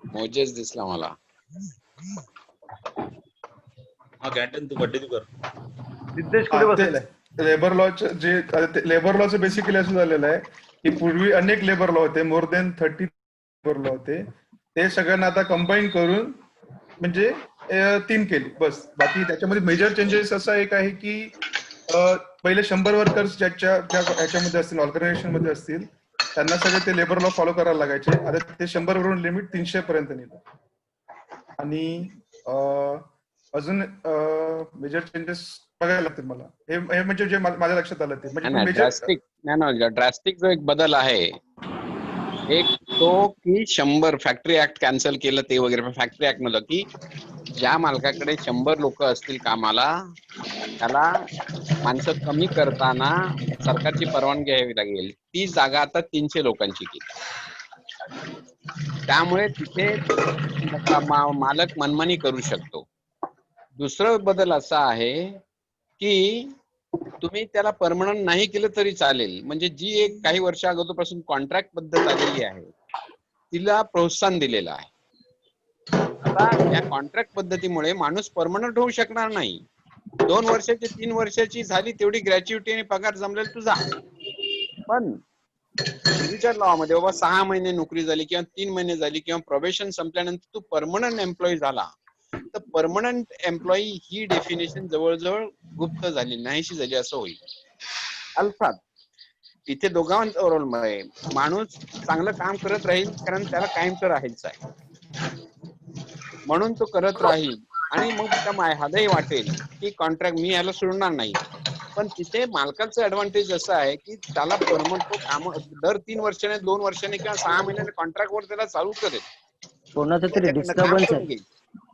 Moses दिसला मला. हा कॅन्टीन तू गड्डी तू कर. सिद्धेश कुठे बसलेला आहे? लेबर लॉचं जे लेबर लॉचं बेसिकली असं झालेलं आहे की पूर्वी अनेक लेबर लॉ होते, मोर दॅन 30 लेबर लॉ होते. ते सगळ्यांना आता कंबाईन करून म्हणजे 3 केली बस. बाकी त्याच्यामध्ये मेजर चेंजेस असा एक आहे की पहिले 100 वर्कर्स ज्या याच्यामध्ये असतील, ऑर्गनायझेशन मध्ये असतील, त्यांना सगळे ते लेबर लॉ फॉलो करायला लागायचे. आता ते 100 वरून लिमिट 300 पर्यंत नेलं. आणि अजून मेजर चेंजेस बघायला लागतील मला. हे म्हणजे जे माझ्या लक्षात आलं ते म्हणजे ड्रास्टिक जो एक बदल आहे, एक तो की 100 फॅक्टरी ऍक्ट कॅन्सल केलं ते वगैरे. पण फॅक्टरी ऍक्ट नव्हतं की ज्या मालकाकडे 100 लोक असतील कामाला, त्याला माणसं कमी करताना सरकारची परवानगी घ्यावी लागेल. ती जागा आता 300 लोकांची केली. त्यामुळे तिथे मालक मनमानी करू शकतो. दुसरं बदल असा आहे की तुम्ही त्याला परमनंट नाही केलं तरी चालेल. म्हणजे जी एक काही वर्ष अगोदरपासून कॉन्ट्रॅक्ट पद्धत आलेली आहे तिला प्रोत्साहन दिलेलं आहे. आता या कॉन्ट्रॅक्ट पद्धतीमुळे माणूस परमनंट होऊ शकणार नाही. 2 वर्षाची 3 वर्षाची झाली तेवढी ग्रॅच्युइटी आणि पगार जमलेला तुझा. पण पूर्वीच्या लॉ मध्ये बाबा 6 महिने नोकरी झाली किंवा 3 महिने झाली किंवा प्रोबेशन संपल्यानंतर तू परमनंट एम्प्लॉई झाला, तर परमनंट एम्प्लॉई ही डेफिनेशन जवळजवळ गुप्त झाली, नाहीशी झाली असं होईल. अर्थात इथे दोघांचा रोल आहे. माणूस चांगलं काम करत राहील कारण त्याला कायमचं राहायचं आहे, म्हणून तो करत राहील. आणि मग त्या हालाही वाटेल की कॉन्ट्रॅक्ट मी याला सोडणार नाही. पण तिथे मालकाचं ऍडव्हान्टेज असं आहे की त्याला परमनंट तो काम दर 3 वर्षाने 2 वर्षाने किंवा 6 महिन्याने कॉन्ट्रॅक्ट वर त्याला चालू करेल, कोणाचं तरी त्याच्याकडनं काम डिस्टर्बन्स करून आहे. घेईल.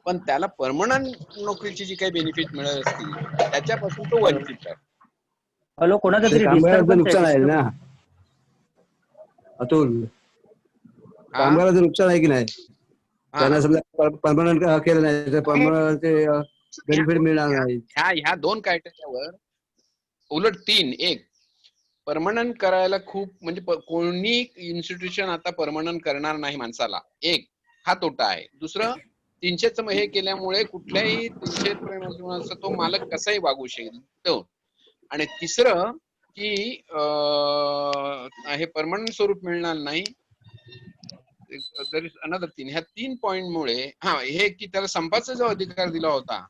पण त्याला परमनंट नोकरीची जी काही बेनिफिट मिळत असतील त्याच्यापासून तो वंचित आहे. हॅलो, कोणाचं तरी कामगारांचं डिस्टर्बन्स नुकसान आहे ना अतुल. कामगारांचं नुकसान आहे की नाही? त्यांना समजा परमनंट केलं नाही तर परमनंट बेनिफिट मिळणार नाही. ह्या 2 क्रायटेरियावर उलट 3 1 परमनंट करायला खूप म्हणजे कोणी इन्स्टिट्यूशन आता परमनंट करणार नाही माणसाला. एक हा तोटा आहे. दुसरं 300चं हे केल्यामुळे कुठल्याही 300 तो मालक कसाही वागू शकेल तो. आणि तिसरं की हे परमनंट स्वरूप मिळणार नाही. अनदर 3 ह्या 3 पॉइंट मुळे हे की त्याला संपाचा जो अधिकार दिला होता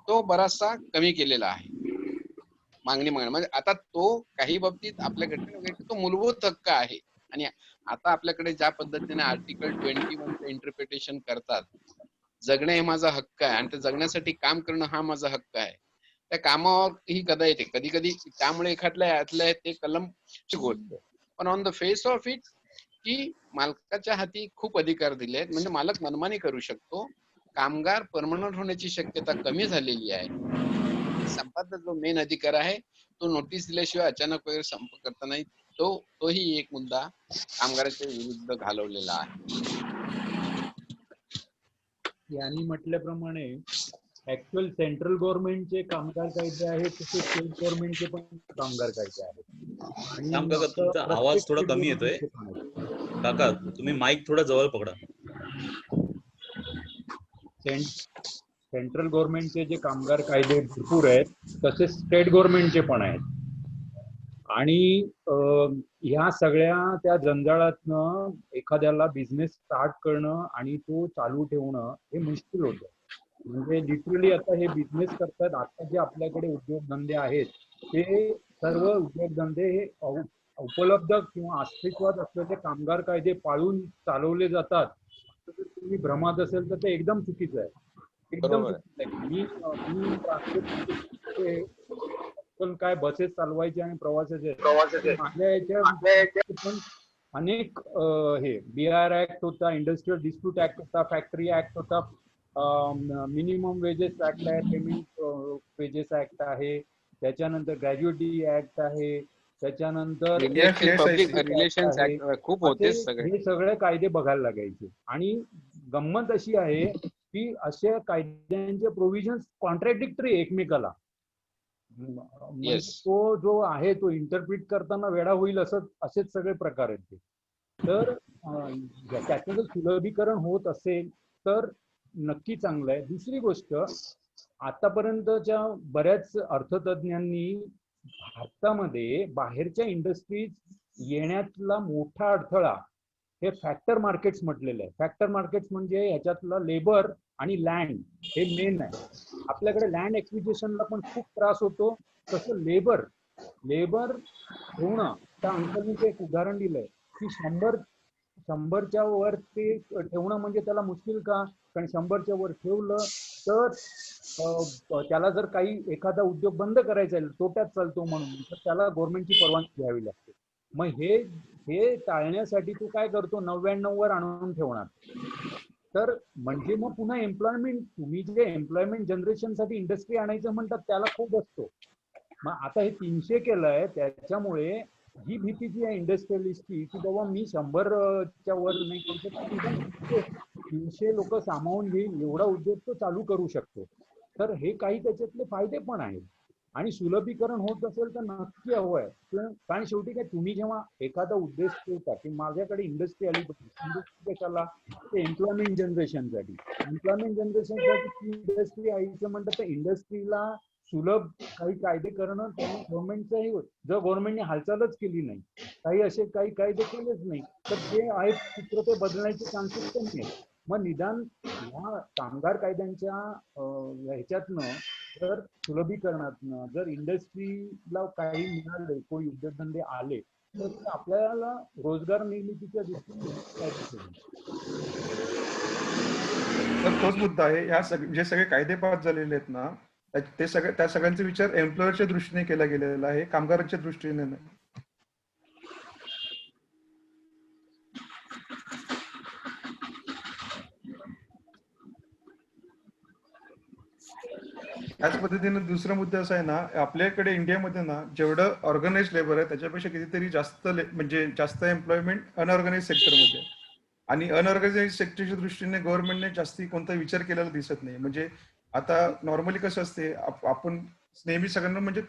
तो बराचसा कमी केलेला आहे. मागणी म्हणजे आता तो काही बाबतीत आपल्या घटनेत तो मूलभूत हक्क आहे. आणि आता आपल्याकडे ज्या पद्धतीने आर्टिकल 21चं इंटरप्रिटेशन करतात, जगणे हे माझा हक्क आहे आणि ते जगण्यासाठी काम करणं हा माझा हक्क आहे, त्या कामावर ही गदा येते कधी कधी. त्यामुळे एखाद्या ते कलम गोष्ट. पण on the face of it की मालकाच्या हाती खूप अधिकार दिले आहेत, म्हणजे मालक मनमानी करू शकतो. कामगार परमनंट होण्याची शक्यता कमी झालेली आहे. संपाचा जो मेन अधिकार आहे तो नोटीस दिल्याशिवाय अचानक वगैरे संप करता नाही. तोही एक मुद्दा कामगाराच्या विरुद्ध घालवलेला आहे. यांनी म्हटल्याप्रमाणे ऍक्च्युअल सेंट्रल गव्हर्नमेंटचे कामगार कायदे आहेत तसे स्टेट गव्हर्नमेंटचे पण कामगार कायदे आहेत. श्याम काका, तुमचा आवाज थोडा कमी येतोय. काका तुम्ही माईक थोडा जवळ पकडा. सेंट्रल गव्हर्नमेंटचे जे कामगार कायदे भरपूर आहेत तसेच स्टेट गव्हर्नमेंटचे पण आहेत. आणि ह्या सगळ्या त्या जंजाळातनं एखाद्याला बिझनेस स्टार्ट करणं आणि तो चालू ठेवणं हे मुश्किल होतं. म्हणजे लिटरली आता हे बिझनेस करतात. आता जे आपल्याकडे उद्योगधंदे आहेत ते सर्व उद्योगधंदे हे उपलब्ध किंवा अस्तित्वात असलेले कामगार कायदे पाळून चालवले जातात. जर तुम्ही भ्रमात असेल तर ते एकदम चुकीचं आहे. एकदम चुकीचं आहे. पण काय बसेस चालवायचे आणि प्रवासाचे माझ्या याच्या पण अनेक हे BR ऍक्ट होता, इंडस्ट्रियल डिस्प्यूट ऍक्ट होता, फॅक्टरी ऍक्ट होता, मिनिमम वेजेस ऍक्ट आहे, पेमेंट वेजेस ऍक्ट आहे, त्याच्यानंतर ग्रॅज्युएटी ऍक्ट आहे, त्याच्यानंतर खूप होते. हे सगळे कायदे बघायला लागायचे. आणि गंमत अशी आहे की अशा कायद्यांचे प्रोव्हिजन्स कॉन्ट्रॅडिक्टरी एकमेकाला. तो जो आहे तो इंटरप्रिट करताना वेळा होईल असेच सगळे प्रकार आहेत ते. तर त्याचं जर सुलभीकरण होत असेल तर नक्की चांगलं आहे. दुसरी गोष्ट, आतापर्यंतच्या बऱ्याच अर्थतज्ञांनी भारतामध्ये बाहेरच्या इंडस्ट्रीज येण्यातला मोठा अडथळा हे फॅक्टर मार्केट्स म्हटलेलं आहे. फॅक्टर मार्केट्स म्हणजे ह्याच्यातला लेबर आणि लँड हे मेन आहे. आपल्याकडे लँड एक्विजिशनला पण खूप त्रास होतो. तसं लेबर ठेवणं, त्या अंकलनी ते एक उदाहरण दिलंय की 100च्या वर ते ठेवणं म्हणजे त्याला मुश्किल का? कारण 100च्या वर ठेवलं तर त्याला जर काही एखादा उद्योग बंद करायचा आहे, तोट्यात चालतो म्हणून, तर त्याला गव्हर्नमेंटची परवानगी घ्यावी लागते. मग हे टाळण्यासाठी तो काय करतो, 99 वर आणून ठेवणार. तर म्हणजे मग पुन्हा एम्प्लॉयमेंट, तुम्ही जे एम्प्लॉयमेंट जनरेशनसाठी इंडस्ट्री आणायचं म्हणतात त्याला खूप असतो. मग आता हे 300 केलंय, त्याच्यामुळे ही भीती जी आहे इंडस्ट्रियलिस्टची की बाबा मी 100च्या वर नाही करू शकत, 300 लोक सामावून घेईल एवढा उद्योग तो चालू करू शकतो. तर हे काही त्याच्यातले फायदे पण आहेत. आणि सुलभीकरण होत असेल तर नक्की हवं आहे. कारण शेवटी काय, तुम्ही जेव्हा एखादा उद्देश ठेवता की माझ्याकडे इंडस्ट्री आली पाहिजे, इंडस्ट्री कशाला, ते एम्प्लॉयमेंट जनरेशनसाठी. एम्प्लॉयमेंट जनरेशनसाठी इंडस्ट्री यायचं म्हणतात, तर इंडस्ट्रीला सुलभ काही कायदे करणं गव्हर्नमेंटचंही होत. जर गव्हर्नमेंटने हालचालच केली नाही, काही असे काही कायदे केलेच नाही, तर जे आहेत चित्र ते बदलण्याचे चान्सेस कमी आहेत. मग निदान ह्या कामगार कायद्यांच्या ह्याच्यातनं जर सुलभीकरणातनं जर इंडस्ट्रीला काही मिळाले, काही उद्योगधंदे आले, तर ते आपल्याला रोजगार निर्मितीच्या दृष्टीने. तर तोच मुद्दा आहे. जे सगळे कायदे पास झालेले आहेत ना, त्या सगळ्यांचा विचार एम्प्लॉयरच्या दृष्टीने केला गेलेला आहे, कामगारांच्या दृष्टीने नाही. त्याच पद्धतीने दुसरा मुद्दा असा आहे ना, आपल्याकडे इंडियामध्ये ना जेवढं ऑर्गनाइज लेबर आहे त्याच्यापेक्षा कितीतरी जास्त म्हणजे जास्त एम्प्लॉयमेंट अनऑर्गनाइज सेक्टरमध्ये आहे. आणि अनऑर्गनाइज सेक्टरच्या दृष्टीने गव्हर्नमेंटने जास्ती कोणता विचार केलेला दिसत नाही. म्हणजे आता नॉर्मली कसं असते, आपण नेहमी सगळ्यांना म्हणजे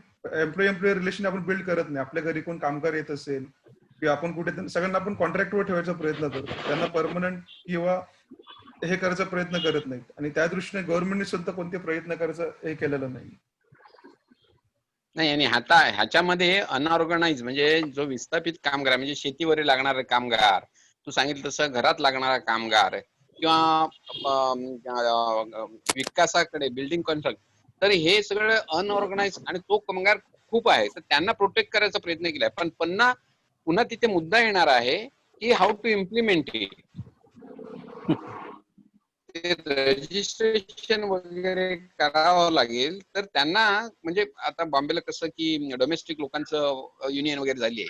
एम्प्लॉय रिलेशन आपण बिल्ड करत नाही. आपल्या घरी कोण कामगार येत असेल किंवा आपण कुठे सगळ्यांना आपण कॉन्ट्रॅक्टवर ठेवायचा प्रयत्न करतो, त्यांना परमनंट किंवा हे करायचा प्रयत्न करत नाहीत. आणि त्या दृष्टीने गव्हर्नमेंटने सुद्धा कोणते प्रयत्न करायचं हे केलेलं नाही. नाही, आणि आता ह्याच्यामध्ये अनऑर्गनाइज म्हणजे जो विस्थापित कामगार म्हणजे शेतीवर लागणारे कामगार, तू सांगितलं तसं घरात लागणारा कामगार किंवा विकासाकडे बिल्डिंग कॉन्ट्रॅक्ट, तर हे सगळं अनऑर्गनाइज आणि तो कामगार खूप आहे. तर त्यांना प्रोटेक्ट करायचा प्रयत्न केलाय. पण पुन्हा तिथे मुद्दा येणार आहे की how to implement it. Registration वगैरे करावं लागेल. तर त्यांना म्हणजे आता बॉम्बेला कसं की डोमेस्टिक लोकांचं युनियन वगैरे झाली आहे,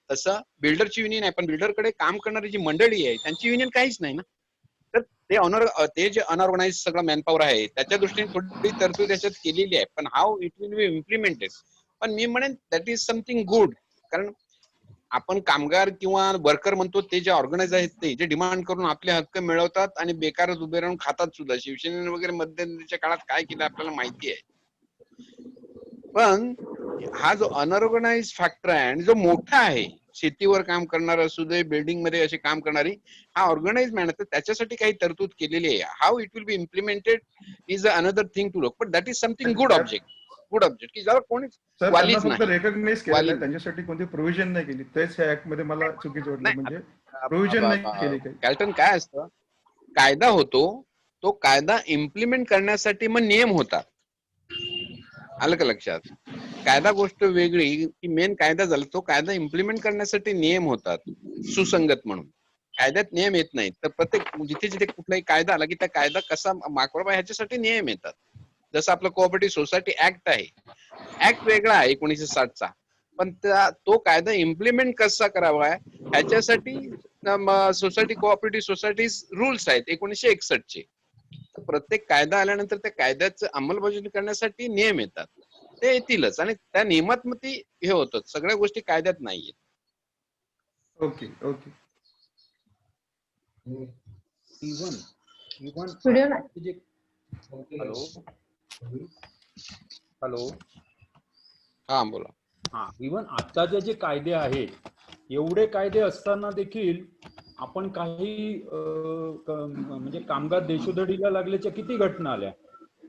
तसं बिल्डरची युनियन आहे. पण बिल्डरकडे काम करणारी जी मंडळी आहे त्यांची युनियन काहीच नाही ना. तर ते जे अनऑर्गनाइज सगळं मॅनपॉवर आहे त्याच्या दृष्टीने थोडी तरतूद त्याच्यात केलेली आहे. पण how it will be implemented, पण मी म्हणेन दॅट इज समथिंग गुड. कारण आपण कामगार किंवा वर्कर म्हणतो, ते जे ऑर्गनाइज आहेत ते जे डिमांड करून आपले हक्क मिळवतात आणि बेकारच उभे राहून खातात सुद्धा. शिवसेनेने वगैरे मध्यंतरीच्या काळात काय केलं आपल्याला माहिती आहे. पण हा जो अनऑर्गनाइज फॅक्टर आहे आणि जो मोठा आहे, शेतीवर काम करणार असू दे, बिल्डिंग मध्ये असे काम करणारी, हा ऑर्गनाइज मॅन तर त्याच्यासाठी काही तरतूद केलेली आहे. How it will be implemented is another thing to look, but that is something good object की ज्याला कोणीच सर, त्यांना फक्त रेकग्नाइज केलेलं आहे, वाली त्यांच्यासाठी कोणती प्रोव्हिजन नाही केली. तेच ह्या ऍक्ट मध्ये मला चुकीचं वाटलं. नाही. म्हणजे प्रोव्हिजन नाही केली काही. कॅल्टन काय असतं, कायदा होतो, तो कायदा इम्प्लिमेंट करण्यासाठी मग नियम होतात. आलं का लक्षात? कायदा गोष्ट वेगळी की मेन कायदा झाला, तो कायदा इम्प्लिमेंट करण्यासाठी नियम होतात सुसंगत म्हणून. कायद्यात नियम येत नाहीत. तर प्रत्येक जिथे जिथे कुठलाही कायदा आला की त्या कायदा कसा मागवा ह्याच्यासाठी नियम येतात. जसं आपलं कोऑपरेटिव्ह सोसायटी ऍक्ट आहे, ऍक्ट वेगळा आहे 1960चा, पण तो कायदा इम्प्लिमेंट कसा करावा ह्याच्यासाठी सोसायटी कोऑपरेटिव्ह सोसायटीज रूल्स आहेत 1961चे. प्रत्येक कायदा आल्यानंतर त्या कायद्याचं अंमलबजावणी करण्यासाठी नियम येतात, ते येतीलच. आणि त्या नियमात मग ती हे होतं, सगळ्या गोष्टी कायद्यात नाहीये. Okay okay. हॅलो. हा बोला. इव्हन आताचे जे कायदे आहेत, एवढे कायदे असताना देखील आपण काही म्हणजे कामगार देशोधडीला लागल्याच्या किती घटना आल्या.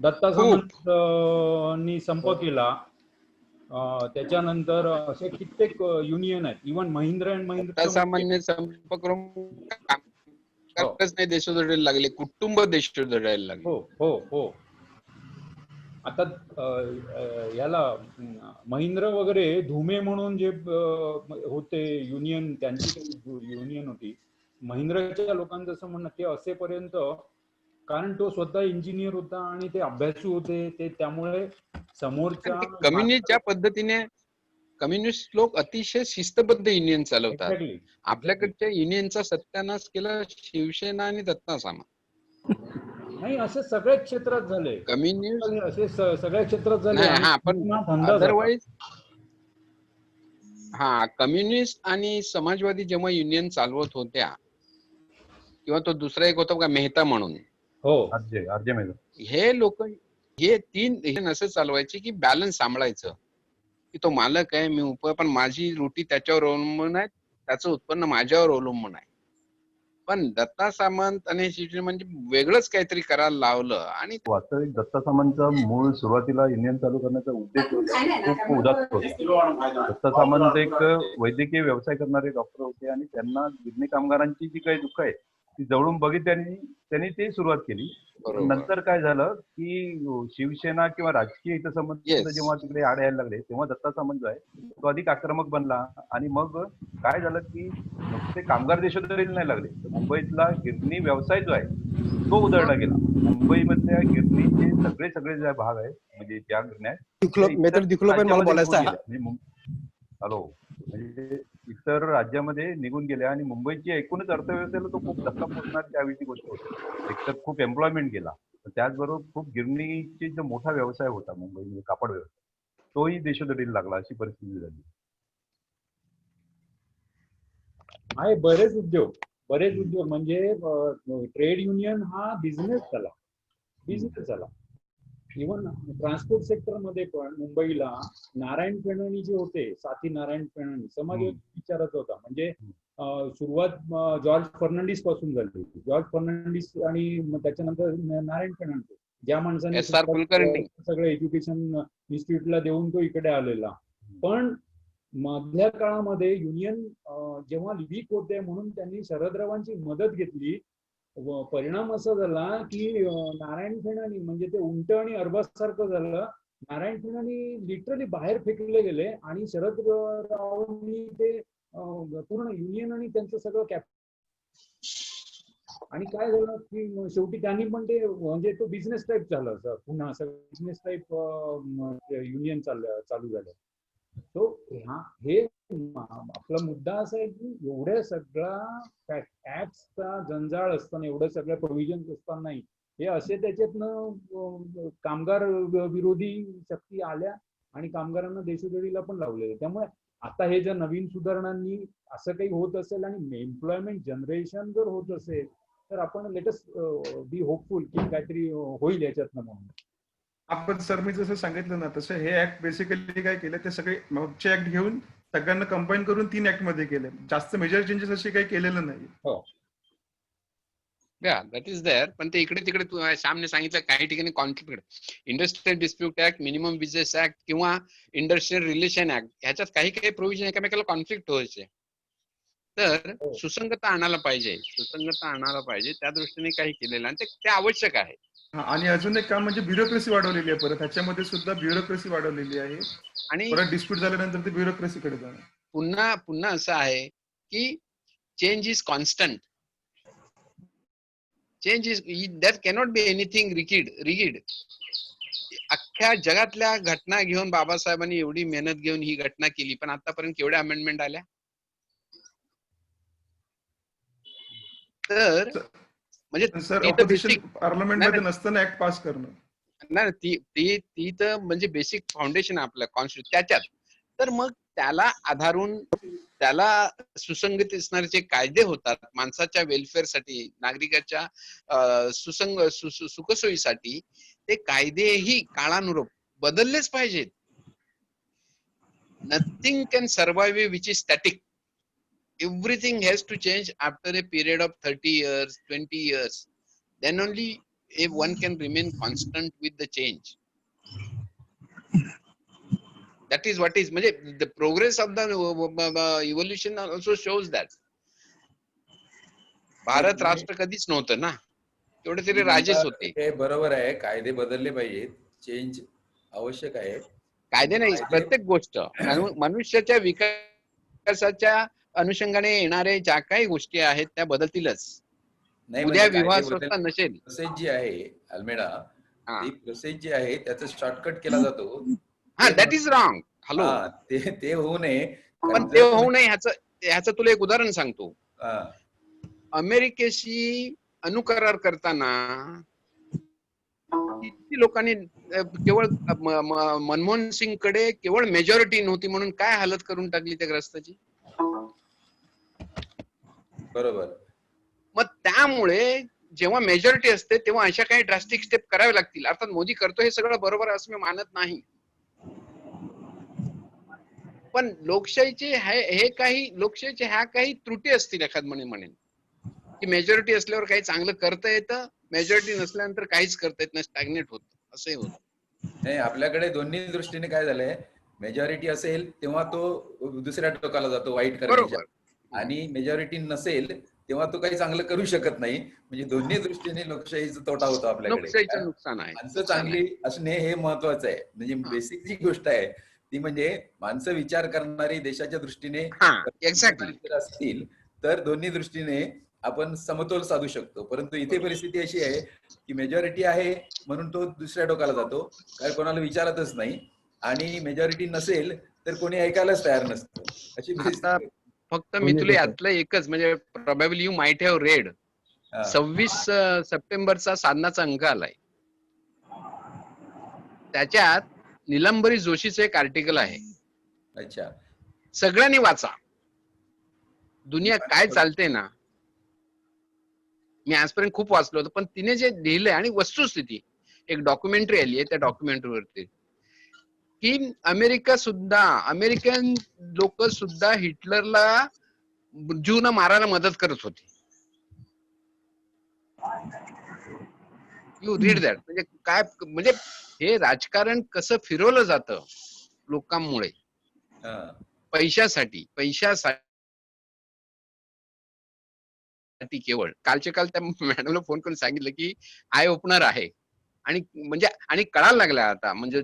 दत्ता सामंतनी संप केला. त्याच्यानंतर असे कित्येक युनियन आहेत. इव्हन महिंद्रा अँड महिंद्रा सामान्य संप करून कामगारच नाही देशोधडीला लागले, कुटुंब देशोधडीला लागले. हो हो हो. आता याला महिंद्रा वगैरे धुमे म्हणून जे होते युनियन, त्यांची युनियन होती महिंद्राच्या लोकांचं असं म्हणणं ते असेपर्यंत, कारण तो स्वतः इंजिनियर होता आणि ते अभ्यासू होते, ते त्यामुळे समोरच्या कम्युनिस्ट ज्या पद्धतीने कम्युनिस्ट लोक अतिशय शिस्तबद्ध युनियन चालवतात. Exactly. आपल्याकडच्या युनियनचा सत्यानाश केला शिवसेना आणि दत्ता सामंत. नाही, असे सगळ्या क्षेत्रात झाले. कम्युनिस्ट असे सगळ्या क्षेत्रात झाले. नाही, हा पण धंदा झाला. अदरवाईज हा कम्युनिस्ट आणि समाजवादी जेव्हा युनियन चालवत होत्या, किंवा तो दुसरा एक होता बघा मेहता म्हणून, हो अर्जे मेहता, हे लोक हे तीन असं चालवायचे की बॅलन्स सांभाळायचं, की तो मालक आहे, मी पण माझी रोटी त्याच्यावर अवलंबून आहे, त्याचं उत्पन्न माझ्यावर अवलंबून आहे. पण दत्ता सामंत आणि शिवसेना म्हणजे वेगळंच काहीतरी करायला लावलं. आणि वास्तविक दत्ता सामंतचा मूळ सुरुवातीला युनियन चालू करण्याचा उद्देश खूप उदात्त होता. दत्ता सामंत एक वैद्यकीय व्यवसाय करणारे डॉक्टर होते आणि त्यांना गिरणी कामगारांची जी काही दुःख आहे ती जवळून बघितल्याने त्यांनी ते सुरुवात केली. नंतर काय झालं की शिवसेना किंवा राजकीय हितसंबंध जेव्हा तिकडे आड यायला लागले, तेव्हा दत्ता सामंत जो आहे तो अधिक आक्रमक बनला. आणि मग काय झालं की नुसते कामगार देशोधडीला नाही लागले, तर मुंबईतला गिरणी व्यवसाय जो आहे तो उधळला गेला. मुंबईमधल्या गिरणीचे सगळे जे भाग आहेत, म्हणजे ज्या गिरण्या हॅलो म्हणजे इतर राज्यामध्ये निघून गेल्या आणि मुंबईची एकूणच अर्थव्यवस्थेला तो खूप धक्का पोचणार त्यावेळी गोष्ट होती. एकतर खूप एम्प्लॉयमेंट गेला, त्याचबरोबर खूप गिरणीची जो मोठा व्यवसाय होता मुंबईमध्ये कापड व्यवसाय, तोही देशोधडीला लागला, अशी परिस्थिती झाली. आहे बरेच उद्योग म्हणजे ट्रेड युनियन हा बिझनेस झाला. इव्हन ट्रान्सपोर्ट सेक्टर मध्ये पण मुंबईला नारायण फेणणी जे होते, साथी नारायण फेणणी समाजवादी विचाराचा होता. म्हणजे सुरुवात जॉर्ज फर्नांडिस पासून झाली. जॉर्ज फर्नांडिस आणि त्याच्यानंतर नारायण फेणणी, ज्या माणसाने सगळं एज्युकेशन इन्स्टिट्यूटला देऊन तो इकडे आलेला. पण मधल्या काळामध्ये युनियन जेव्हा वीक होते म्हणून त्यांनी शरदरावांची मदत घेतली. परिणाम असा झाला की नारायण फेणणी म्हणजे ते उंट आणि अरबासारखं झालं. नारायण फेणणी लिटरली बाहेर फेकले गेले आणि शरदरावांनी ते पूर्ण युनियन आणि त्यांचं सगळं आणि काय झालं की शेवटी त्यांनी पण ते म्हणजे तो बिझनेस टाईप झाला सर, पुन्हा सगळं बिझनेस टाईप युनियन चालू झालं. तो हे आपला मुद्दा असा आहे की एवढ्या सगळा ऍक्टचा जंजाळ असताना, एवढ्या सगळ्या प्रोव्हिजन्स असतानाही हे असे त्याच्यातनं कामगार विरोधी शक्ती आल्या आणि कामगारांना देशोधडीला पण लावलेलं. त्यामुळे आता हे ज्या नवीन सुधारणांनी असं काही होत असेल आणि एम्प्लॉयमेंट जनरेशन जर होत असेल तर आपण लेटस बी होपफुल की काहीतरी होईल याच्यातनं. म्हणून आपण सर मी जसं सांगितलं ना तसं हे ऍक्ट बेसिकली काय केलं, ते सगळे मागचे ऍक्ट घेऊन सगळ्यांना कंबाईन करून 3 ऍक्ट मध्ये केले. जास्त मेजर चेंजेस असे काही केलेलं नाही. हो दॅट इज देअर. पण ते इकडे तिकडे श्यामने सांगितलं काही ठिकाणी conflict, industrial dispute act, minimum business act किंवा इंडस्ट्रियल रिलेशन ऍक्ट, ह्याच्यात काही प्रोव्हिजन एकामेकाला कॉन्फ्लिक्ट व्हायचे. तर सुसंगता आणायला पाहिजे, त्या दृष्टीने काही केलेलं आणि ते आवश्यक आहे. आणि अजून एक काम म्हणजे ब्युरोक्रेसी वाढवलेली आहे. परत ह्याच्यामध्ये सुद्धा ब्युरोक्रेसी वाढवलेली आहे आणि परत डिस्प्यूट झाल्यानंतर ते ब्युरोक्रेसीकडे जाणार. पुन्हा असं आहे की change is constant. Change is that cannot be anything rigid. अख्ख्या जगातल्या घटना घेऊन बाबासाहेबांनी एवढी मेहनत घेऊन ही घटना केली, पण आतापर्यंत केवढ्या अमेंडमेंट आल्या? तर म्हणजे सर ऑपोजिशन पार्लमेंट मध्ये नसताना ऍक्ट पास करणं नाही, ती तर म्हणजे बेसिक फाउंडेशन आपलं कॉन्स्टिट्यूशन त्याच्यात. तर मग त्याला आधारून त्याला सुसंगती असणारे जे कायदे होतात माणसाच्या वेलफेअरसाठी, नागरिकाच्या सुखसोयीसाठी, ते कायदेही काळानुरूप बदललेच पाहिजेत. Nothing can survive which is static. everything has to change after a period of 30 years, 20 years. Then only if one can remain constant with the change. That is what is, म्हणजे the progress of the evolution also shows that. Bharat राष्ट्र कधीच नव्हतं ना, तेवढे तरी राजेच होते. हे बरोबर आहे, कायदे बदलले पाहिजेत, चेंज आवश्यक आहे. कायदे नाही, प्रत्येक गोष्ट मनुष्याच्या विकासाच्या अनुषंगाने येणारे ज्या काही गोष्टी आहेत त्या बदलतीलच. नाही उद्या म्हणजे विवाह कायदे संस्था नसेल, प्रोसेस जी आहे अल्मेडा, हा. ती प्रोसेस जी आहे त्याचा शॉर्टकट केला जातो. हा, दॅट इज रॉंग. हॅलो, हा, ते होऊ नये. पण ते होऊ नये ह्याचं तुला एक उदाहरण सांगतो. हा, अमेरिकेशी अणुकरार करताना किती लोकांनी केवळ मनमोहन सिंग कडे केवळ मेजॉरिटी नव्हती म्हणून काय हालत करून टाकली त्या ग्रस्ताची. बरोबर. मग त्यामुळे जेव्हा मेजॉरिटी असते तेव्हा अशा काही ड्रास्टिक स्टेप करावे लागतील. अर्थात मोदी करतो हे सगळं बरोबर असं मी मानत नाही, पण लोकशाहीचे हे काही लोकशाहीचे ह्या काही त्रुटी असतील एखाद म्हणेन की मेजॉरिटी असल्यावर काही चांगलं करता येतं, मेजॉरिटी नसल्यानंतर काहीच करता येत नाही, स्टॅग्नेट होत, असंही होत. नाही, आपल्याकडे दोन्ही दृष्टीने काय झालंय, मेजॉरिटी असेल तेव्हा तो दुसऱ्या टोकाला जातो वाईट करण्याच्या, आणि मेजॉरिटी नसेल तेव्हा तो काही चांगलं करू शकत नाही. म्हणजे दोन्ही दृष्टीने लोकशाहीचा तोटा होतो आपल्याकडे. लोकशाहीचं नुकसान आहे. माणसं चांगली असणे हे महत्वाचं आहे. म्हणजे बेसिक जी गोष्ट आहे ती म्हणजे माणसं विचार करणारी देशाच्या दृष्टीने एक्झॅक्टली असतील तर दोन्ही दृष्टीने आपण समतोल साधू शकतो. परंतु इथे परिस्थिती अशी आहे की मेजॉरिटी आहे म्हणून तो दुसऱ्या टोकाला जातो, काय कोणाला विचारतच नाही, आणि मेजॉरिटी नसेल तर कोणी ऐकायलाच तयार नसतं, अशी परिस्थिती. फक्त मी तुला यातलं एकच, म्हणजे probably you might have red, 26 सप्टेंबरचा साधनाचा अंक आलाय, त्याच्यात निलंबरी जोशीचं एक आर्टिकल आहे. अच्छा, सगळ्यांनी वाचा. दुनिया काय चालते ना, मी आजपर्यंत खूप वाचलो होतं, पण तिने जे लिहिलंय आणि वस्तुस्थिती, एक डॉक्युमेंटरी आली आहे त्या डॉक्युमेंटरीवरती की अमेरिकन लोक सुद्धा हिटलरला ज्यूंना मारायला मदत करत होती. You read that. म्हणजे काय, म्हणजे हे राजकारण कसं फिरवलं जातं लोकांमुळे पैशासाठी केवळ. कालच्या काल त्या मॅडमला फोन करून सांगितलं की आय ओपनर आहे, आणि म्हणजे आणि कळायला लागला आता, म्हणजे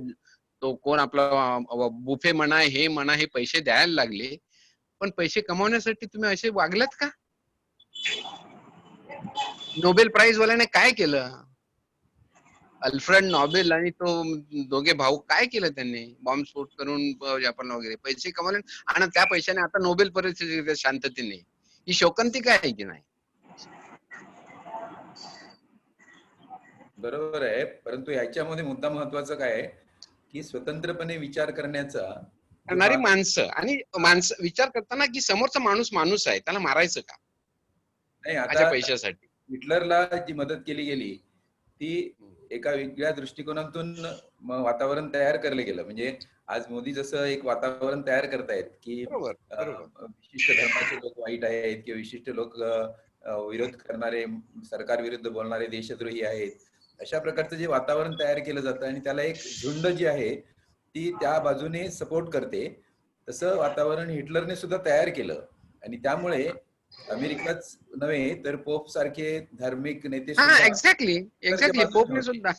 तो कोण आपला बुफे म्हणा, हे पैसे द्यायला लागले, पण पैसे कमावण्यासाठी तुम्ही असे वागलात का? नोबेल प्राइज वाल्याने काय केलं? अल्फ्रेड नोबेल आणि तो दोघे भाऊ काय केलं त्यांनी? बॉम्बस्फोट करून जपानला वगैरे पैसे कमावले, आणि त्या पैशाने आता नोबेल परिस्थिती शांततेने. ही शोकांतिका आहे की नाही? बरोबर आहे, परंतु याच्यामध्ये मुद्दा महत्वाचा काय आहे की स्वतंत्रपणे विचार करणारी माणसं, आणि माणसं विचार करताना की समोरचा माणूस आहे, त्याला मारायचं का? नाही, आता पैशासाठी. हिटलरला जी मदत केली गेली ती एका वेगळ्या दृष्टिकोनातून वातावरण तयार केलं गेलं. म्हणजे आज मोदी जसं एक वातावरण तयार करतायत की विशिष्ट धर्माचे लोक वाईट आहेत किंवा विशिष्ट लोक विरोध करणारे, सरकार विरुद्ध बोलणारे देशद्रोही आहेत, अशा प्रकारचं जे वातावरण तयार केलं जातं आणि त्याला एक झुंड जी आहे ती त्या बाजूने सपोर्ट करते, तसं वातावरण हिटलरने सुद्धा तयार केलं. आणि त्यामुळे अमेरिकाच नव्हे तर पोप सारखे धार्मिक नेते एक्झॅक्टली पोपने सुद्धा,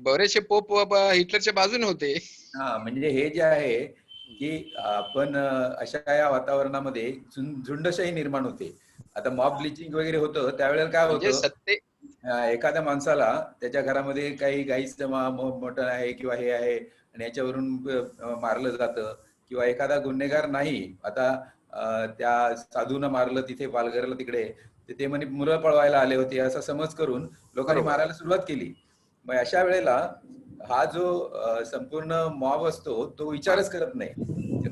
बरेचसे पोप हिटलरच्या बाजूने होते. म्हणजे हे जे आहे की आपण अशा या वातावरणामध्ये झुंडशाही निर्माण होते. आता मॉब ब्लिचिंग वगैरे होतं त्यावेळेला काय होतं, एखाद्या माणसाला त्याच्या घरामध्ये काही गाईचं मटण आहे किंवा हे आहे आणि याच्यावरून मारलं जातं, किंवा एखादा गुन्हेगार नाही, आता त्या साधूनं मारलं तिथे पालघरला तिकडे, ते म्हणे मुलं पळवायला आले होते असा समज करून लोकांनी मारायला सुरुवात केली. मग अशा वेळेला हा जो संपूर्ण मॉब असतो तो विचारच करत नाही.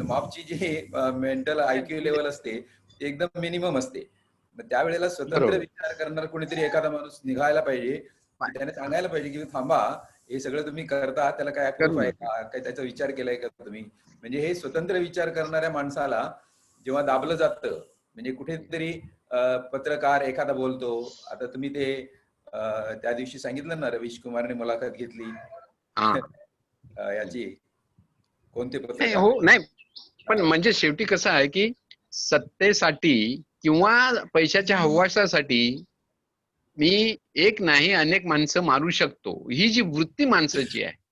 मॉबची जी मेंटल आयक्यू लेवल असते ती एकदम मिनिमम असते. मग त्यावेळेला स्वतंत्र विचार करणार कोणीतरी एखादा माणूस निघायला पाहिजे, त्याने सांगायला पाहिजे की थांबा, हे सगळं तुम्ही करता त्याला काय अप्रूफ आहे का, काय त्याचा विचार केलाय का तुम्ही? म्हणजे हे स्वतंत्र विचार करणाऱ्या माणसाला जेव्हा दाबलं जातं, म्हणजे कुठेतरी पत्रकार एखादा बोलतो, आता तुम्ही ते त्या दिवशी सांगितलं ना, रवीश कुमारने मुलाखत घेतली हा. याची, कोणते नाही पत्रकार? हो नाही, पण म्हणजे शेवटी कसं आहे की सत्तेसाठी किंवा पैशाच्या हव्यासासाठी मी एक नाही अनेक माणसं मारू शकतो, ही जी वृत्ती माणसाची आहे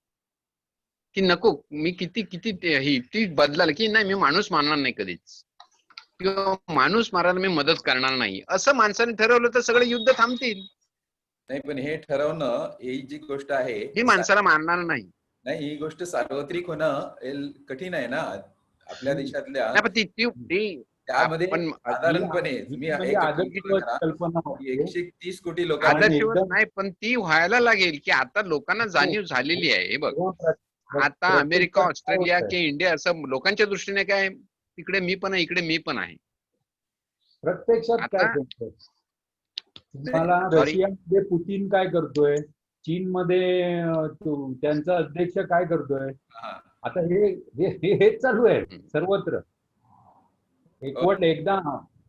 की नको मी किती किती ही ती बदलाल की नाही, मी माणूस मारणार नाही कधीच, किंवा माणूस मारायला मी मदत करणार नाही, असं माणसाने ठरवलं तर सगळे युद्ध थांबतील. नाही, पण हे ठरवणं ही जी गोष्ट आहे, ही माणसाला मारणार नाही. नाही, ही गोष्ट सार्वत्रिक होणं कठीण आहे ना आपल्या देशातल्या. नाही, पण ती त्यामध्ये आपण साधारणपणे तुम्ही म्हणजे एक आदर्शवत करा, कल्पना की होते. 130 कोटी लोक आहेत. आदर्शवत एकदम- नाही, पण ती व्हायला लागेल की आता लोकांना जाणीव झालेली आहे. हे बघ, आता अमेरिका, ऑस्ट्रेलिया की इंडिया असं लोकांच्या दृष्टीने काय, तिकडे मी पण आहे, इकडे मी पण आहे. प्रत्यक्षात काय आता- करतोय तुम्हाला? Sorry. रशियामध्ये पुतीन काय करतोय, चीनमध्ये त्यांचा अध्यक्ष काय करतोय, हा. आता हेच चालू आहे सर्वत्र. एकदा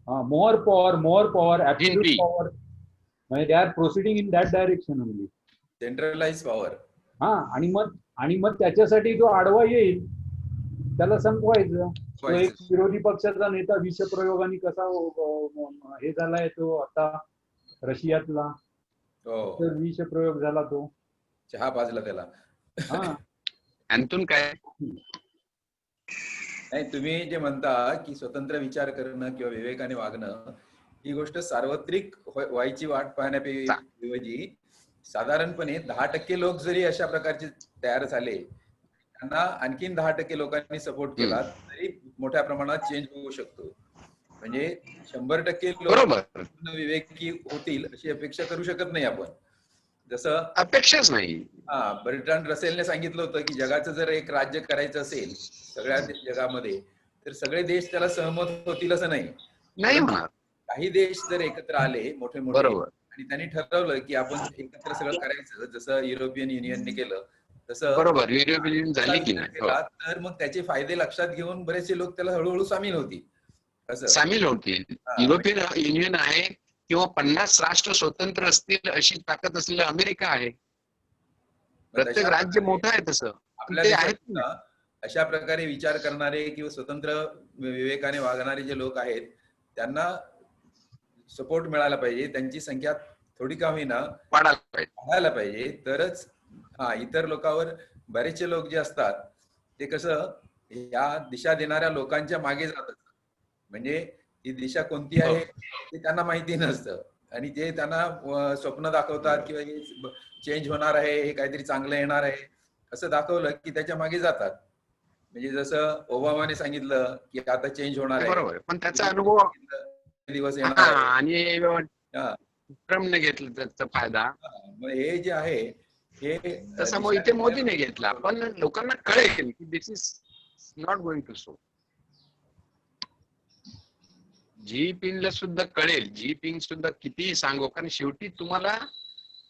more power absolute GNP. Power, म्हणजे they are proceeding in that direction only. Centralise power. हा, आणि मग त्याच्यासाठी जो आडवा येईल त्याला संपवायचं. तो एक विरोधी पक्षाचा नेता विषप्रयोगाने कसा हे झालाय तो आता रशियातला, हो, तर विषप्रयोग झाला तो. चहा पाजला त्याला. हा, आणतून काय नाही, तुम्ही जे म्हणता की स्वतंत्र विचार करणं किंवा विवेकाने वागणं, ही गोष्ट सार्वत्रिक व्हायची वाट पाहण्याऐवजी साधारणपणे 10% लोक जरी अशा प्रकारचे तयार झाले, त्यांना आणखीन 10% लोकांनी सपोर्ट केला तरी मोठ्या प्रमाणात चेंज होऊ शकतो. म्हणजे 100% लोक बरोबर, विवेकी होतील अशी अपेक्षा करू शकत नाही आपण. जसं अपेक्षाच नाही. बर्ट्रांड रसेलने सांगितलं होतं की जगाचं जर एक राज्य करायचं असेल सगळ्या जगामध्ये, तर सगळे देश त्याला सहमत होतील असं नाही होणार. काही देश जर एकत्र आले मोठे मोठे बरोबर. आणि त्यांनी ठरवलं की आपण एकत्र सगळं करायचं, जसं युरोपियन युनियनने केलं तसं बरोबर, युरोपियन युनियन झाली की नाही, हो. तर मग त्याचे फायदे लक्षात घेऊन बरेचसे लोक त्याला हळूहळू सामील होतील. असं सामील होतील. युरोपियन युनियन आहे किंवा 50 राष्ट्र स्वतंत्र असतील अशी ताकद असलेलं अमेरिका आहे. प्रत्येक राज्य मोठं आहे तसं. आपल्या ते आहेत देशात अशा प्रकारे विचार करणारे किंवा स्वतंत्र विवेकाने वागणारे जे लोक आहेत त्यांना सपोर्ट मिळाला पाहिजे, त्यांची संख्या थोडी का होईना वाढायला पाहिजे, तरच इतर लोकांवर बरेचसे लोक जे असतात ते कसं या दिशा देणाऱ्या लोकांच्या मागे जातात. म्हणजे ही दिशा कोणती आहे ते त्यांना माहिती नसतं आणि जे त्यांना स्वप्न दाखवतात किंवा हे चेंज होणार आहे, हे काहीतरी चांगलं येणार आहे असं दाखवलं की त्याच्या मागे जातात. म्हणजे जसं ओबामाने सांगितलं की आता चेंज होणार आहे, बरोबर, पण त्याचा अनुभव दिवस येणार आहे आणि ट्रम्पने घेतला त्याचा फायदा. मग हे जे आहे हे तसा मग इथे मोदीने घेतला, पण लोकांना कळेल की this is not going to so. जीपिंगला सुद्धा कळेल, जीपिंग सुद्धा कितीही सांगू, कारण शेवटी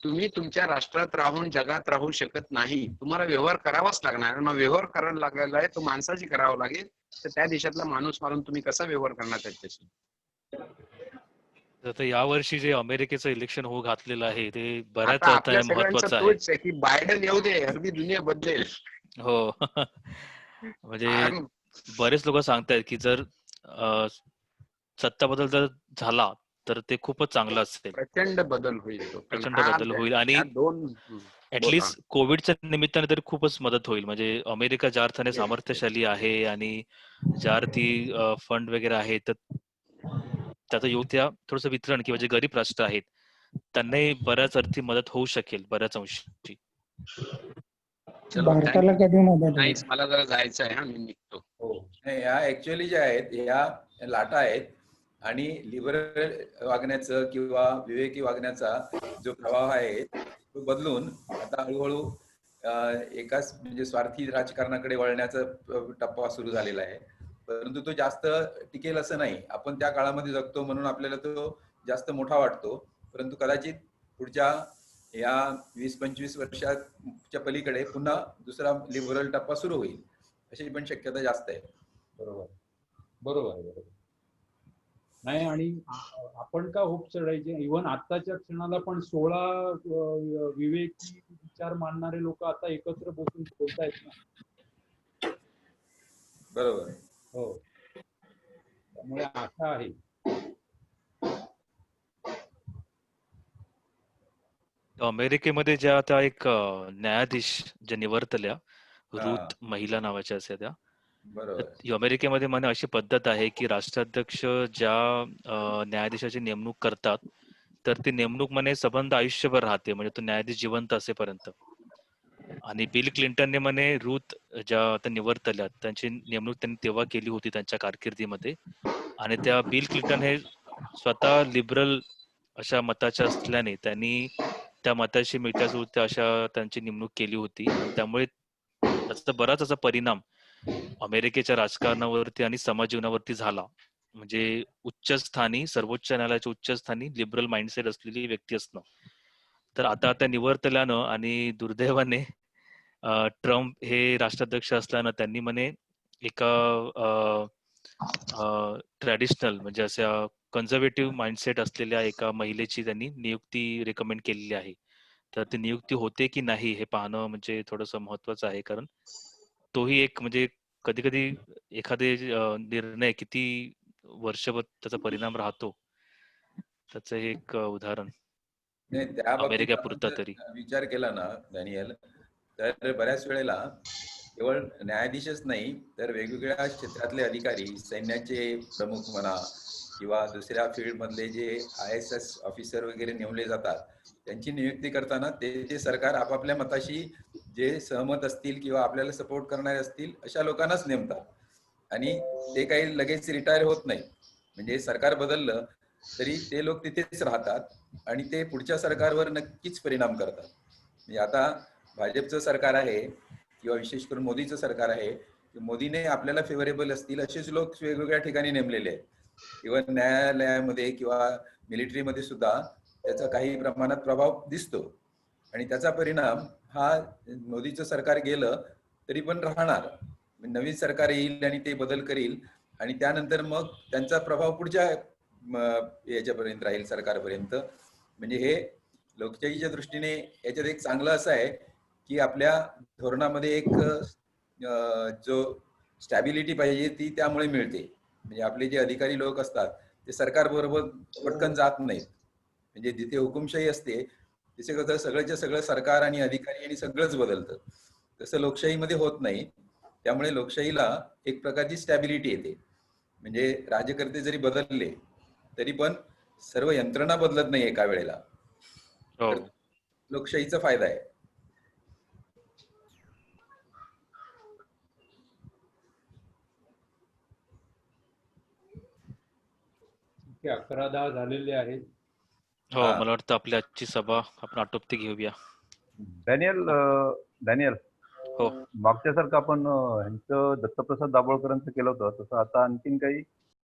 तुम्ही तुमच्या राष्ट्रात राहून जगात राहू शकत नाही, तुम्हाला व्यवहार करावाच लागणार. मग व्यवहार करायला लागलेला आहे तो माणसाची करावा लागेल, तर त्या देशातला माणूस मारून तुम्ही कसा व्यवहार करणार त्याच्याशी. आता यावर्षी जे अमेरिकेचं इलेक्शन होऊ घातलेलं आहे ते बऱ्याच आता अर्थाने आपल्या महत्वाचं सगळ्यांचा आहे. तोच आहे की बायडन येऊ दे, अगदी दुनिया बदलेल. हो. म्हणजे बरेच लोक सांगतायत की जर सत्ता बदल जर झाला तर ते खूपच चांगलं असेल. प्रचंड बदल होईल, प्रचंड बदल होईल आणि ऍटलिस्ट कोविडच्या निमित्ताने तरी खूपच मदत होईल. म्हणजे अमेरिका ज्या अर्थाने सामर्थ्यशाली आहे आणि ज्या अर्थी फंड वगैरे आहे, तर त्याचं योग्य थोडंसं वितरण किंवा जे गरीब राष्ट्र आहेत त्यांनाही बऱ्याच अर्थी मदत होऊ शकेल बऱ्याच अंशी. भारताला कधी मदत नाही, मला जरा जायचं आहे, मी निघतो. ह्या ऍक्च्युअली ज्या आहेत ह्या लाटा आहेत आणि लिबरल वागण्याचं किंवा विवेकी वागण्याचा जो प्रवाह आहे तो बदलून आता हळूहळू एकाच म्हणजे स्वार्थी राजकारणाकडे वळण्याचा टप्पा सुरू झालेला आहे. परंतु तो जास्त टिकेल असं नाही. आपण त्या काळामध्ये जगतो म्हणून आपल्याला तो जास्त मोठा वाटतो, परंतु कदाचित पुढच्या या 20-25 वर्षाच्या पलीकडे पुन्हा दुसरा लिबरल टप्पा सुरू होईल अशी पण शक्यता जास्त आहे. बरोबर, बरोबर, बरोबर. नाही, आणि आपण का होप चढायचे? इव्हन आताच्या क्षणाला पण 16 विवेकी विचार मांडणारे लोक आता एकत्र बसून बोलतायत ना. बरोबर. हो, त्यामुळे आशा आहे. अमेरिकेमध्ये ज्या त्या एक न्यायाधीश ज्या निवर्तल्या, हा, रूथ महिला नावाच्या असल्या त्या. बरोबर. अमेरिकेमध्ये म्हणे अशी पद्धत आहे की राष्ट्राध्यक्ष ज्या न्यायाधीशाची नेमणूक करतात, तर ती नेमणूक म्हणे सबंध आयुष्यभर राहते, म्हणजे तो न्यायाधीश जिवंत असेपर्यंत. आणि बिल क्लिंटनने म्हणे रूथ ज्या त्या निवर्तल्या त्यांची नेमणूक त्यांनी तेव्हा केली होती त्यांच्या कारकिर्दीमध्ये. आणि त्या बिल क्लिंटन हे स्वतः लिबरल अशा मताच्या असल्याने त्यांनी त्या मताशी मिळत्या जुळत्या अशा त्यांची नेमणूक केली होती. आणि त्यामुळे त्याचा बराच असा परिणाम अमेरिकेच्या राजकारणावरती आणि समाज जीवनावरती झाला. म्हणजे उच्चस्थानी, सर्वोच्च न्यायालयाच्या उच्चस्थानी लिबरल माइंडसेट असलेली व्यक्ती असणं. तर आता त्या निवर्तल्यानं आणि दुर्दैवाने ट्रम्प हे राष्ट्राध्यक्ष असल्यानं त्यांनी म्हणे एका ट्रॅडिशनल म्हणजे अशा कन्झर्वेटिव्ह माइंडसेट असलेल्या एका महिलेची त्यांनी नियुक्ती रेकमेंड केलेली आहे. तर ती नियुक्ती होते की नाही हे पाहणं म्हणजे थोडंसं महत्वाचं आहे, कारण तोही एक म्हणजे कधी कधी एखादे निर्णय किती वर्षभर त्याचा परिणाम राहतो, त्याचं हे एक उदाहरण नाही, त्या बाबतीत आपण अमेरिकेपुरता जर तरी. विचार केला ना डॅनियल, तर बऱ्याच वेळेला केवळ न्यायाधीशच नाही तर वेगवेगळ्या क्षेत्रातले अधिकारी, सैन्याचे प्रमुख म्हणा किंवा दुसऱ्या फील्ड मधले जे ISS ऑफिसर वगैरे नेमले जातात, त्यांची नियुक्ती करताना ते सरकार आपापल्या मताशी जे सहमत असतील किंवा आपल्याला सपोर्ट करणारे असतील अशा लोकांनाच नेमतात. आणि ते काही लगेच रिटायर होत नाही. म्हणजे सरकार बदललं तरी ते लोक तिथेच राहतात आणि ते पुढच्या सरकारवर नक्कीच परिणाम करतात. म्हणजे आता भाजपचं सरकार आहे किंवा विशेष करून मोदीचं सरकार आहे, मोदीने आपल्याला फेवरेबल असतील असेच लोक वेगवेगळ्या ठिकाणी नेमलेले आहेत. इव्हन न्यायालयामध्ये किंवा मिलिटरीमध्ये सुद्धा त्याचा काही प्रमाणात प्रभाव दिसतो. आणि त्याचा परिणाम हा मोदीचं सरकार गेलं तरी पण राहणार. नवीन सरकार येईल आणि ते बदल करील आणि त्यानंतर मग त्यांचा प्रभाव पुढच्या याच्यापर्यंत राहील, सरकारपर्यंत. म्हणजे हे लोकशाहीच्या दृष्टीने याच्यात एक चांगलं असं आहे की आपल्या धोरणामध्ये एक जो स्टॅबिलिटी पाहिजे ती त्यामुळे मिळते. म्हणजे आपले जे अधिकारी लोक असतात ते सरकार बरोबर पटकन जात नाहीत. म्हणजे जिथे हुकुमशाही असते तिथे कसं सगळ्याच्या सगळं सरकार आणि अधिकारी आणि सगळंच बदलतं. तसं लोकशाहीमध्ये होत नाही. त्यामुळे लोकशाहीला एक प्रकारची स्टॅबिलिटी येते. म्हणजे राज्यकर्ते जरी बदलले तरी पण सर्व यंत्रणा बदलत नाही एका वेळेला. तर लोकशाहीचा फायदा आहे. 11:10 झालेले आहेत. हो, मला वाटतं आपली आजची सभा आपण आटोपती घेऊया. डॅनियल, हो. मागच्यासारखं आपण ह्यांचं दत्तप्रसाद दाभोळकरांचं केलं होतं, तसं आता आणखीन काही